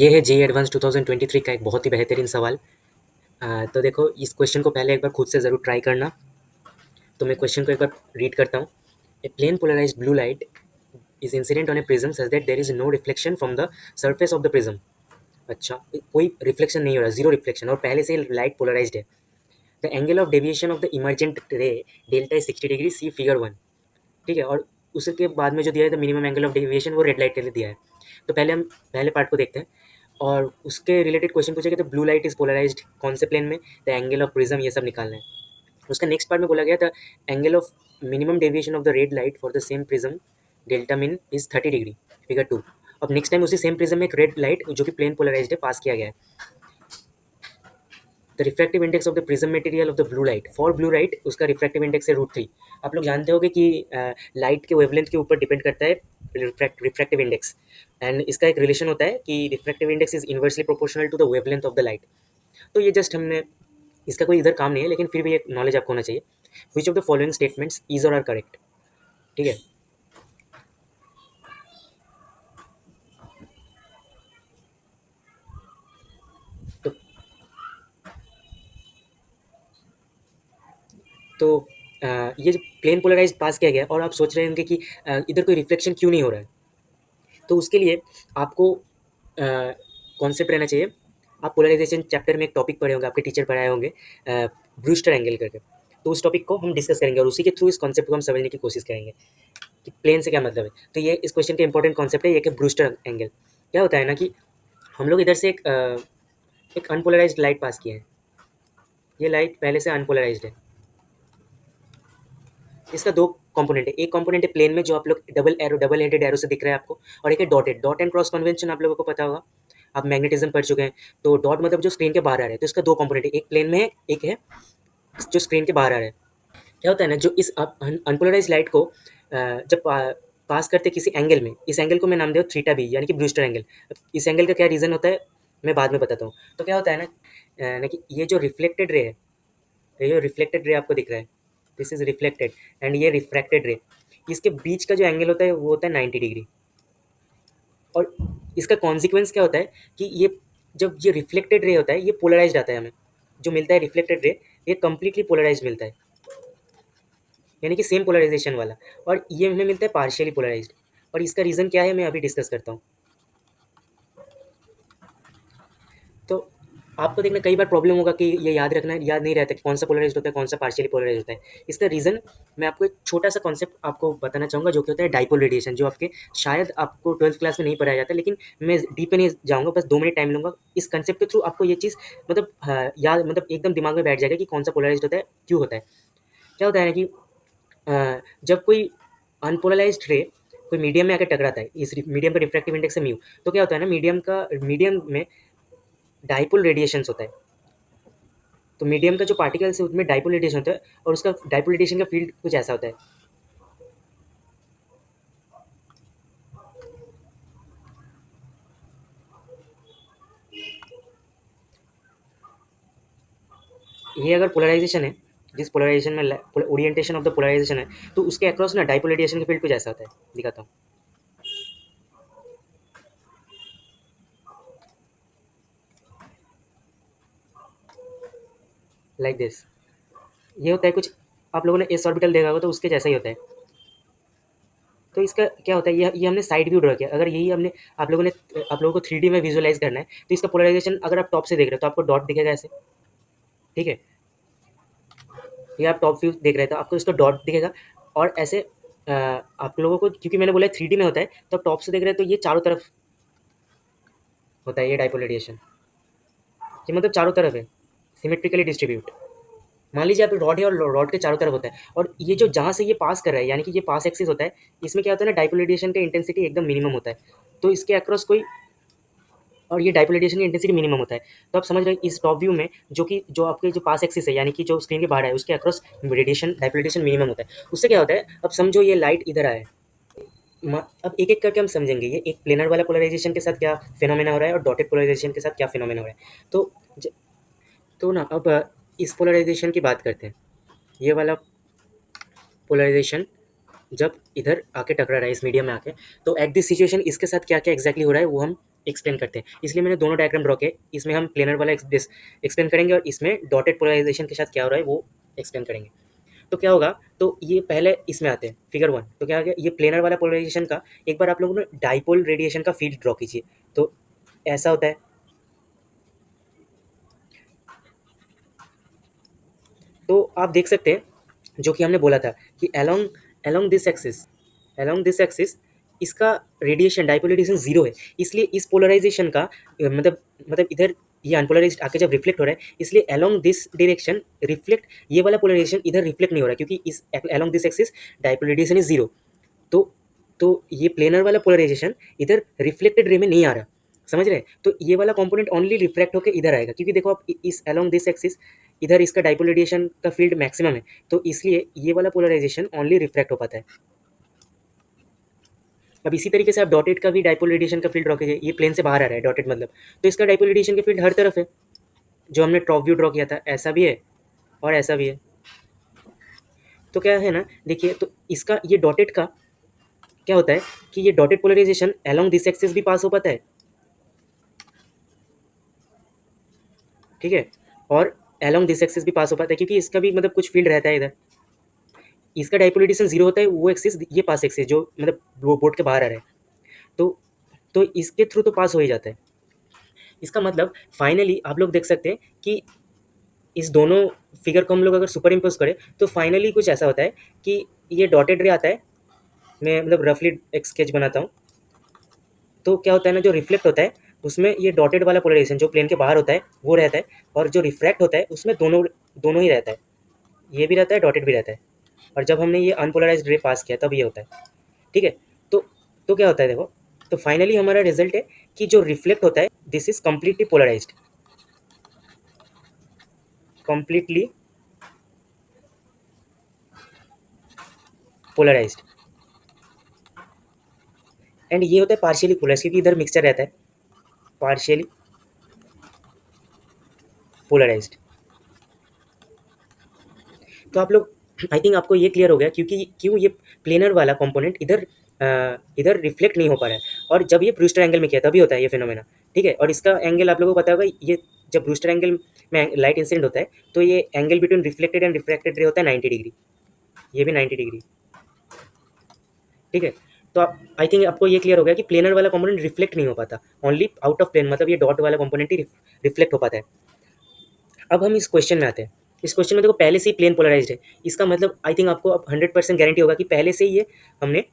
ये है JEE advance 2023 का एक बहुत ही बेहतरीन सवाल। तो देखो, इस क्वेश्चन को पहले एक बार खुद से ज़रूर ट्राई करना। तो मैं क्वेश्चन को एक बार रीड करता हूँ। A plane polarised blue light is incident on a prism such that there is no reflection from the surface of the prism. अच्छा, कोई रिफ्लेक्शन नहीं हो रहा, जीरो रिफ्लेक्शन, और पहले से लाइट पोलराइज्ड है। The angle of deviation of the emergent ray delta is 60 degree, see figure 1। ठीक है, और उसके बाद में जो दिया है the minimum angle of deviation, वो रेड लाइट के लिए दिया है। तो पहले हम पहले पार्ट को देखते हैं और उसके रिलेटेड क्वेश्चन पूछेगा। तो ब्लू लाइट इज पोलराइज्ड कौन से प्लेन में, द एंगल ऑफ प्रिज्म, ये सब निकालना है। उसका नेक्स्ट पार्ट में बोला गया था angle of minimum deviation of the red light for the same prism delta mean is 30 degree, figure 2। अब नेक्स्ट टाइम उसी सेम प्रिज्म में एक रेड लाइट जो कि प्लेन पोलराइज्ड है पास किया गया है। The refractive index of the prism material of the blue light, for blue light उसका रिफ्रैक्टिव इंडेक्स है √3। आप लोग जानते होंगे कि लाइट के वेवलेंथ के ऊपर डिपेंड करता है रिफ्रैक्टिव इंडेक्स, एंड इसका एक रिलेशन होता है कि refractive index is inversely proportional to the wavelength of the light. तो ये जस्ट हमने, इसका कोई इधर काम नहीं है, लेकिन फिर भी एक नॉलेज आपको होना चाहिए। Which of the following statements is और आर करेक्ट। ठीक है, तो तो ये जो प्लेन पोलराइज पास किया गया और आप सोच रहे होंगे कि इधर कोई रिफ्लेक्शन क्यों नहीं हो रहा है। तो उसके लिए आपको कॉन्सेप्ट रहना चाहिए। आप पोलराइजेशन चैप्टर में एक टॉपिक पढ़े होंगे, आपके टीचर पढ़ाए होंगे ब्रूस्टर एंगल करके। तो उस टॉपिक को हम डिस्कस करेंगे और उसी के थ्रू इस कॉन्सेप्ट को हम समझने की कोशिश करेंगे कि प्लेन से क्या मतलब है। तो ये इस क्वेश्चन का इंपॉर्टेंट कॉन्सेप्ट है, ये कि ब्रूस्टर एंगल क्या होता है ना, कि हम लोग इधर से एक अनपोलराइज्ड लाइट पास किए हैं। ये लाइट पहले से अनपोलराइज्ड है। इसका दो कंपोनेंट है, एक कंपोनेंट है प्लेन में जो आप लोग डबल हेडेड एरो से दिख रहा है आपको, और एक है dotted. Dot and cross convention आप लोगों को पता होगा, आप मैग्नेटिज्म पढ़ चुके हैं। तो डॉट मतलब जो स्क्रीन के बाहर आ रहा है। तो इसका दो कंपोनेंट है, एक प्लेन में है, एक है जो स्क्रीन के बाहर आ रहा है। क्या होता है ना, जो इस अनपोलराइज लाइट को जब पास करते किसी एंगल में, इस एंगल को मैं नाम दिया थीटा बी, यानी कि ब्रूस्टर एंगल। इस एंगल का क्या रीज़न होता है मैं बाद में बताता हूँ। तो क्या होता है ना कि ये जो रिफ्लेक्टेड रे है, ये जो रिफ्लेक्टेड रे आपको दिख रहा है, दिस इज रिफ्लेक्टेड, एंड ये रिफ्रैक्टेड रे, इसके बीच का जो एंगल होता है वो होता है 90 डिग्री। और इसका कॉन्सिक्वेंस क्या होता है कि ये जब ये रिफ्लेक्टेड रे होता है, ये पोलराइज्ड आता है हमें, जो मिलता है रिफ्लेक्टेड रे, ये कंप्लीटली पोलराइज्ड मिलता है, यानी कि सेम पोलराइजेशन वाला। और ये हमें मिलता है पार्शियली पोलराइज्ड। और इसका रीज़न क्या है मैं अभी डिस्कस करता हूँ। तो आपको देखना कई बार प्रॉब्लम होगा कि ये याद रखना, याद नहीं रहता कि कौन सा पोलराइज्ड होता है, कौन सा पार्शियली पोलराइज्ड होता है। इसका रीज़न मैं आपको एक छोटा सा कॉन्सेप्ट आपको बताना चाहूँगा, जो कि होता है डाइपोल रेडिएशन, जो आपके शायद आपको 12th क्लास में नहीं पढ़ाया जाता, लेकिन मैं डीप में नहीं जाऊँगा, बस 2 मिनट टाइम लूँगा। इस कंसेप्ट के थ्रू आपको ये चीज़ मतलब याद, मतलब एकदम दिमाग में बैठ जाएगा कि कौन सा पोलराइज्ड होता है, क्यों होता है। क्या होता है ना कि जब कोई अनपोलराइज्ड रे कोई मीडियम में आकर टकराता है, इस मीडियम का रिफ्रैक्टिव इंडेक्स है म्यू। तो क्या होता है ना, मीडियम में डाइपोल रेडिएशंस होता है। तो मीडियम का जो पार्टिकल्स है उसमें डाइपोल रेडिएशन होता है, और उसका डाइपोल रेडिएशन का फील्ड कुछ ऐसा होता है। ये अगर पोलराइजेशन है, जिस पोलराइजेशन में ओरिएंटेशन ऑफ द पोलराइजेशन है, तो उसके अक्रॉस ना डाइपोल रेडिएशन का फील्ड कुछ ऐसा होता है, दिखाता हूँ लाइक दिस। ये होता है कुछ, आप लोगों ने एस ऑर्बिटल देखा होगा, तो उसके जैसा ही होता है। तो इसका क्या होता है, ये हमने साइड व्यू ड्रॉ किया। अगर यही हमने आप लोगों को 3D में विजुअलाइज करना है, तो इसका पोलराइजेशन अगर आप टॉप से देख रहे हो तो आपको डॉट दिखेगा ऐसे। ठीक है, ये आप टॉप व्यू देख रहे थे, आपको इसका डॉट दिखेगा। और ऐसे आप लोगों को, क्योंकि मैंने बोला 3D में होता है, तो आप टॉप से देख रहे हैं तो ये चारों तरफ होता है, ये डाइपोल रेडिएशन, ये मतलब चारों तरफ है, सिमेट्रिकली डिस्ट्रीब्यूट। मान लीजिए आप रॉड है और रॉड के चारों तरफ होता है, और ये जो जहाँ से ये पास कर रहा है, यानी कि ये पास एक्सिस होता है, इसमें क्या होता है ना, डाइपोल रेडिएशन का इंटेंसिटी एकदम मिनिमम होता है। तो इसके अक्रॉस कोई, और ये डाइपोल रेडिएशन की इंटेंसिटी मिनिमम होता है। तो आप समझ रहे हैं इस टॉप व्यू में, जो कि जो आपके जो पास एक्सिस है, यानी कि जो स्क्रीन के बाहर है, उसके across radiation, dipole radiation minimum होता है। उससे क्या होता है, अब समझो ये लाइट इधर आया है। अब एक एक करके हम समझेंगे ये एक प्लेनर वाला पोलराइजेशन के साथ क्या फिनोमेना हो रहा है, और डॉटेड पोलराइजेशन के साथ क्या फिनोमेना हो रहा है। ज, तो ना अब इस पोलराइजेशन की बात करते हैं। ये वाला पोलराइजेशन जब इधर आके टकरा रहा है, इस मीडियम में आके, तो एट दिस सिचुएशन इसके साथ क्या क्या एग्जैक्टली हो रहा है वो हम एक्सप्लेन करते हैं, इसलिए मैंने दोनों डायग्राम ड्रॉ किए। इसमें हम प्लेनर वाला एक्सप्लेन करेंगे और इसमें डॉटेड पोलराइजेशन के साथ क्या हो रहा है वो एक्सप्लेन करेंगे। तो क्या होगा, तो ये पहले इसमें आते हैं फिगर 1। तो क्या हो गया, ये प्लेनर वाला पोलराइजेशन का एक बार आप लोगों ने डाइपोल रेडिएशन का फील्ड ड्रॉ कीजिए। तो ऐसा होता है, तो आप देख सकते हैं जो कि हमने बोला था कि अलोंग अलोंग दिस एक्सिस इसका रेडिएशन डाइपोल रेडिएशन जीरो है, इसलिए इस पोलराइजेशन का मतलब इधर ये अनपोलराइज्ड आके जब रिफ्लेक्ट हो रहा है, इसलिए अलोंग दिस डायरेक्शन रिफ्लेक्ट, ये वाला पोलराइजेशन इधर रिफ्लेक्ट नहीं हो रहा है क्योंकि इस along this axis dipole radiation is zero. तो तो ये प्लेनर वाला पोलराइजेशन इधर रिफ्लेक्टेड रे में नहीं आ रहा, समझ रहे हैं? तो ये वाला कंपोनेंट ओनली रिफ्लेक्ट होकर इधर आएगा, क्योंकि देखो आप इस अलोंग दिस एक्सिस इधर इसका डाइपोल रेडिएशन का फील्ड मैक्सिमम है, तो इसलिए ये वाला पोलराइजेशन ओनली रिफ्लेक्ट हो पाता है। अब इसी तरीके से आप डॉटेड का भी डाइपोल रेडिएशन का फील्ड ड्रॉ कीजिए, ये प्लेन से बाहर आ रहा है डॉटेड मतलब, तो इसका डाइपोल रेडिएशन का फील्ड हर तरफ है, जो हमने टॉप व्यू ड्रॉ किया था ऐसा भी है और ऐसा भी है। तो क्या है ना, देखिए तो इसका ये डॉटेड का क्या होता है कि ये dotted polarisation along this axis भी पास हो पाता है, ठीक है, और अलोंग दिस एक्सिस भी पास हो पाता है, क्योंकि इसका भी मतलब कुछ फील्ड रहता है इधर। इसका डाइपोल रेडिएशन जीरो होता है, वो एक्सिस ये पास एक्सिस जो मतलब बोर्ड के बाहर आ रहा है, तो इसके थ्रू तो पास हो ही जाता है। इसका मतलब फाइनली आप लोग देख सकते हैं कि इस दोनों फिगर को हम लोग अगर सुपर इम्पोज करें तो फाइनली कुछ ऐसा होता है कि ये डॉटेड रे आता है। मैं मतलब रफली एक स्केच बनाता हूँ। तो क्या होता है ना, जो रिफ्लेक्ट होता है उसमें ये डॉटेड वाला पोलराइजेशन जो प्लेन के बाहर होता है वो रहता है, और जो रिफ्रैक्ट होता है उसमें दोनों दोनों ही रहता है, ये भी रहता है डॉटेड भी रहता है। और जब हमने ये अनपोलराइज्ड रे पास किया तब ये होता है, ठीक है। तो क्या होता है देखो, तो फाइनली हमारा रिजल्ट है कि जो रिफ्लेक्ट होता है this is completely polarised, completely polarised. And ये होता है पार्शियली पोलराइज्ड, क्योंकि इधर मिक्सचर रहता है, पार्शियली पोलराइज्ड। तो आप लोग आई थिंक आपको ये क्लियर हो गया क्योंकि क्यों ये प्लेनर वाला कंपोनेंट इधर इधर रिफ्लेक्ट नहीं हो पा रहा है, और जब ये ब्रूस्टर एंगल में किया तभी होता है ये फिनोमेना, ठीक है। और इसका एंगल आप लोगों को पता होगा, ये जब ब्रूस्टर एंगल में लाइट इंसिडेंट होता है तो ये angle between reflected and refracted रे होता है 90 डिग्री, ये भी 90 डिग्री, ठीक है। तो आप आई थिंक आपको ये क्लियर हो गया कि प्लेनर वाला कंपोनेंट रिफ्लेक्ट नहीं हो पाता, ओनली आउट ऑफ प्लेन, मतलब ये डॉट वाला कंपोनेंट ही रिफ्लेक्ट हो पाता है। अब हम इस क्वेश्चन में आते हैं। इस क्वेश्चन में देखो पहले से ही प्लेन पोलराइज्ड है, इसका मतलब आई थिंक आपको अब 100% गारंटी होगा कि पहले से ही ये हमने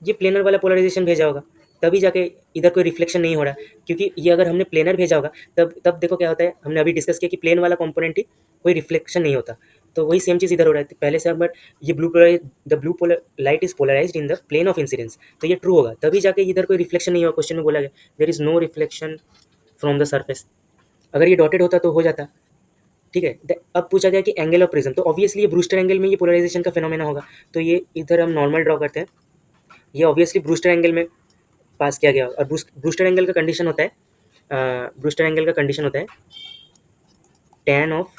ये प्लेनर वाला पोलराइजेशन भेजा होगा, तभी जाके इधर कोई रिफ्लेक्शन नहीं हो रहा है। क्योंकि ये अगर हमने प्लेनर भेजा होगा तब देखो क्या होता है, हमने अभी डिस्कस किया कि प्लेन वाला कंपोनेंट ही कोई रिफ्लेक्शन नहीं होता, तो वही सेम चीज़ इधर हो रहा है। पहले से अगर ये blue polar light is polarised in the plane of incidence, तो ये ट्रू होगा, तभी जाके इधर कोई रिफ्लेक्शन नहीं होगा। क्वेश्चन में बोला गया there is no reflection from the surface, अगर ये डॉटेड होता तो हो जाता, ठीक है। अब पूछा गया कि एंगल ऑफ प्रिज्म, तो ऑब्वियसली ये ब्रूस्टर एंगल में ये पोलराइजेशन का फिनोमेना होगा, तो ये इधर हम नॉर्मल ड्रॉ करते हैं, ये ऑब्वियसली ब्रूस्टर एंगल में पास किया गया। और ब्रूस्टर एंगल का कंडीशन होता है ब्रूस्टर एंगल का कंडीशन होता है tan of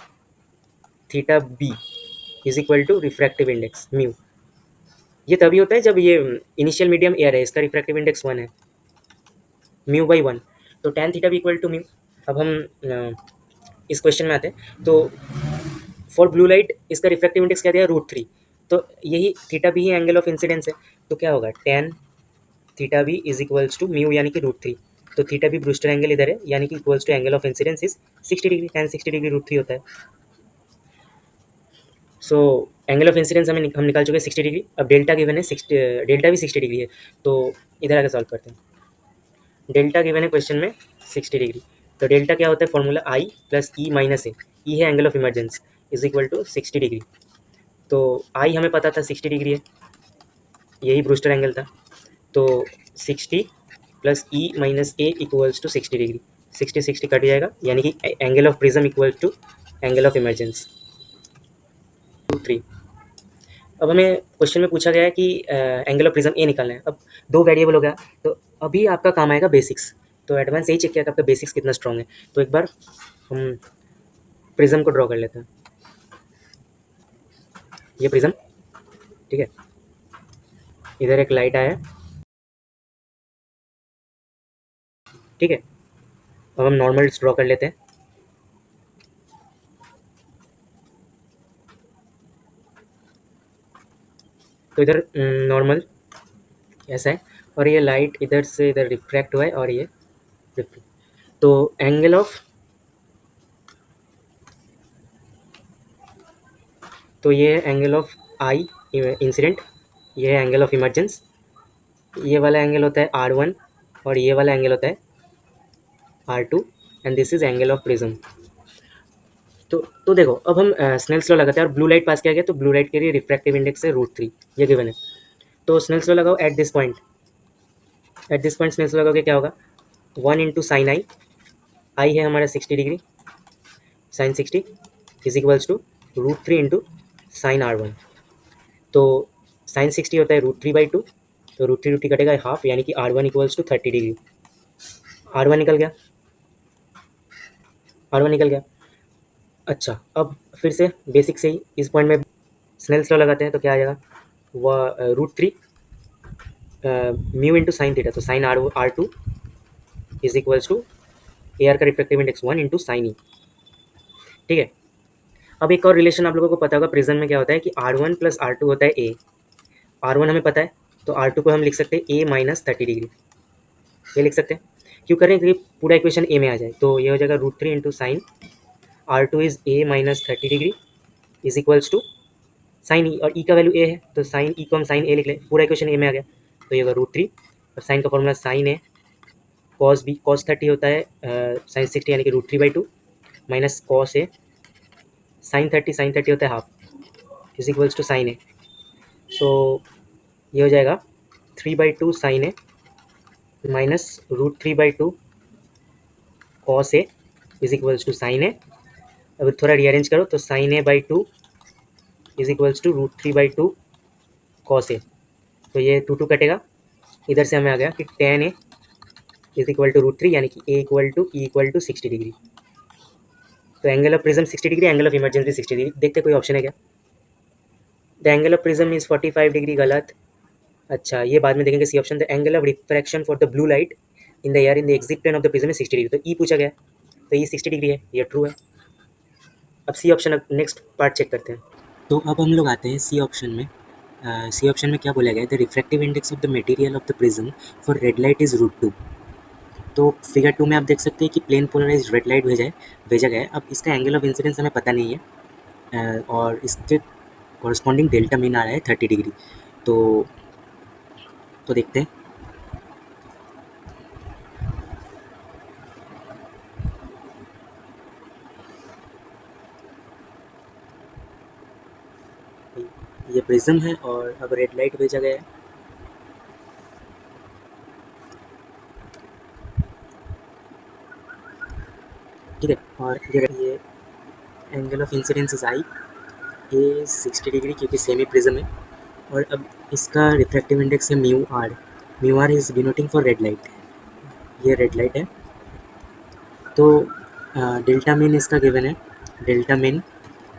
theta B is equal to refractive index mu. ये तभी होता है जब ये इनिशियल मीडियम एयर है, इसका रिफ्रैक्टिव इंडेक्स 1 है, म्यू बाई 1, तो tan theta B equal to mu. अब हम इस क्वेश्चन में आते हैं। तो फॉर ब्लू लाइट इसका रिफ्रैक्टिव इंडेक्स क्या दिया, √3, तो यही थीटा बी ही एंगल ऑफ इंसिडेंस है, तो क्या होगा tan theta B is equals to mu यानी कि √3, तो थीटा बी ब्रूस्टर एंगल इधर है यानी कि equals to angle of incidence is 60 degree, tan 60 degree √3 होता है। सो एंगल ऑफ इंसिडेंस हम निकाल चुके हैं 60 डिग्री। अब डेल्टा गिवन है 60, डेल्टा भी 60 डिग्री है, तो इधर आकर सॉल्व करते हैं। डेल्टा गिवन है क्वेश्चन में 60 डिग्री, तो डेल्टा क्या होता है, formula I plus E minus A, E है angle of emergence, is equal to 60 degree. तो आई हमें पता था 60 डिग्री है, यही ब्रूस्टर एंगल था, तो 60 plus E minus A equals to 60 degree, 60 cut जाएगा यानी कि angle of prism equal to angle of emergence 2 3। अब हमें क्वेश्चन में पूछा गया है कि एंगल ऑफ प्रिज्म ए निकालना है। अब दो वेरिएबल हो गया, तो अभी आपका काम आएगा बेसिक्स, तो एडवांस यही चेक किया कि आपका बेसिक्स कितना स्ट्रॉन्ग है। तो एक बार हम प्रिज्म को ड्रॉ कर लेते हैं, ये प्रिज्म, ठीक है, इधर एक लाइट आया, ठीक है, अब हम नॉर्मल ड्रॉ कर लेते हैं। तो इधर नॉर्मल ऐसा है, और ये लाइट इधर से इधर रिफ्रैक्ट हुआ है, और ये रिफ्लेक्ट। तो एंगल ऑफ, तो ये एंगल ऑफ आई इंसिडेंट, ये है एंगल ऑफ इमर्जेंस, ये वाला एंगल होता है R1 और ये वाला एंगल होता है R2, and this is angle of prism. तो देखो, अब हम स्नेल्स लॉ लगाते हैं, और ब्लू लाइट पास किया गया, तो ब्लू लाइट के लिए रिफ्रैक्टिव इंडेक्स है √3, ये गिवन है। तो स्नेल्स लॉ लगाओ at this point, Snell's law लगाओगे क्या होगा, 1 इंटू साइन आई, आई है हमारा 60 degree, sine 60 is equals to √3 into sine R1। तो साइन 60 होता है √3/2, तो √3 कटेगा हाफ, यानी कि R1 equals to 30 degree. R1 निकल गया, R1 निकल गया। अच्छा, अब फिर से बेसिक से ही इस पॉइंट में स्नेल्स लॉ लगाते हैं, तो क्या आ जाएगा, वह √3 म्यू इंटू साइन थीटा, तो sine R2 is equals to air का reflective index 1 into sine E. ठीक है, अब एक और रिलेशन आप लोगों को पता होगा प्रिज्म में क्या होता है कि R1 प्लस R2 होता है ए। R1 हमें पता है, तो R2 को हम लिख सकते हैं ए माइनस 30 डिग्री, ये लिख सकते हैं। क्यों करें, क्योंकि पूरा इक्वेशन ए में आ जाए, तो ये हो जाएगा √3 into sine R2 is A minus 30 degree is equals to sine E, और ई का वैल्यू ए है, तो साइन ई को हम साइन ए लिख लें, पूरा इक्वेशन ए में आ गया। तो ये होगा √3, और साइन का फॉर्मूला साइन ए कॉस बी, कॉस 30 होता है साइन 60 यानी कि √3/2 माइनस कॉस ए साइन 30 होता है half is equals to sine A. So ये हो जाएगा 3/2 sine A minus √3/2 cos A is equals to sine A. अब थोड़ा रीअरेंज करो, तो sine A/2 is equals to √3/2 cos A, तो ये 2 कटेगा, इधर से हमें आ गया कि tan A is equal to √3, यानी कि A इक्वल टू 60 डिग्री। तो angle of prism 60 degree, angle of emergency 60 degree. देखते कोई ऑप्शन है क्या, the angle of prism is 45 degree, गलत। अच्छा, ये बाद में देखेंगे C option, the angle of refraction for the blue light in the air in the exit plane of the prism is 60 degree, तो ई पूछा गया, तो ये 60 डिग्री है, ये ट्रू है। अब सी ऑप्शन, अब नेक्स्ट पार्ट चेक करते हैं। तो अब हम लोग आते हैं सी ऑप्शन में। सी ऑप्शन में क्या बोला गया है, the refractive index of the material of the prism for red light is √2। तो फिगर 2 में आप देख सकते हैं कि प्लेन पोलराइज रेड लाइट भेजा गया है। अब इसका एंगल ऑफ इंसिडेंस हमें पता नहीं है, और इसके कॉरस्पॉन्डिंग डेल्टा मीन आ रहा है 30 डिग्री। तो देखते हैं। ये प्रिज्म है, और अब रेड लाइट भेजा गया है। ठीक है, और ये angle of incidence is I, ये 60 डिग्री, क्योंकि सेमी प्रिज्म है। और अब इसका रिफ्रैक्टिव इंडेक्स है mu R is denoting for red light, ये रेड लाइट है। तो डेल्टा मीन इसका गिवन है, डेल्टा मीन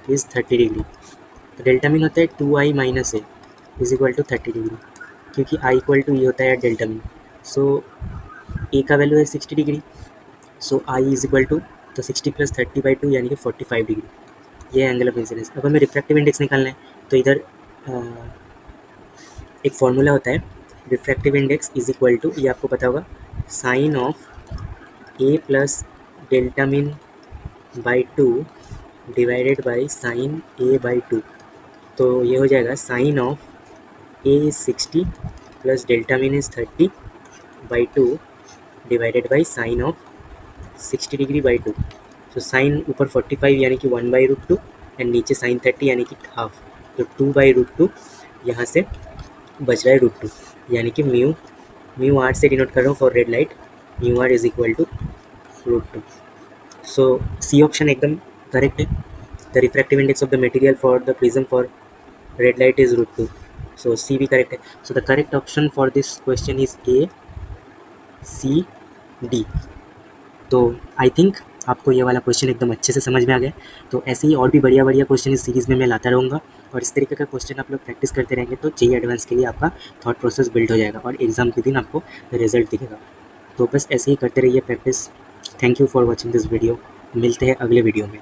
इज़ 30 डिग्री। तो डेल्टा मीन होता है 2i minus A is equal to 30 degree, क्योंकि आई इक्वल टू ये होता है डेल्टा मीन। सो ए का वैल्यू है 60 degree, so i is equal to, तो 60 प्लस 30/2 यानी कि 45 डिग्री, ये एंगल ऑफ इंसिडेंस। अब हमें रिफ्रैक्टिव इंडेक्स निकालना है, तो इधर एक फॉर्मूला होता है, refractive index is equal to, ये आपको पता होगा, sine of A plus delta mean by 2 divided by sine A/2। तो ये हो जाएगा sine of A is 60 plus delta mean is 30/2 divided by sine of 60 degree by 2। तो साइन ऊपर 45 यानी कि 1/√2, एंड नीचे साइन 30 यानी कि हाफ, तो 2/√2 यहाँ से बच रहा है √2, यानी कि म्यू आर से डिनोट कर रहा हूँ for red light, mu R is equal to √2। So C option एकदम करेक्ट है, the refractive index of the material for the prism for red light is √2, so C भी करेक्ट है। So the correct option for this question is A, C, D। तो I think आपको ये वाला question एकदम अच्छे से समझ में आ गया। तो ऐसे ही और भी बढ़िया बढ़िया क्वेश्चन इस सीरीज़ में मैं लाता रहूँगा, और इस तरीके का क्वेश्चन आप लोग प्रैक्टिस करते रहेंगे, तो जेईई एडवांस के लिए आपका थॉट प्रोसेस बिल्ड हो जाएगा, और एग्ज़ाम के दिन आपको रिजल्ट दिखेगा। तो बस ऐसे ही करते रहिए practice. Thank you for watching this video. मिलते हैं अगले वीडियो में।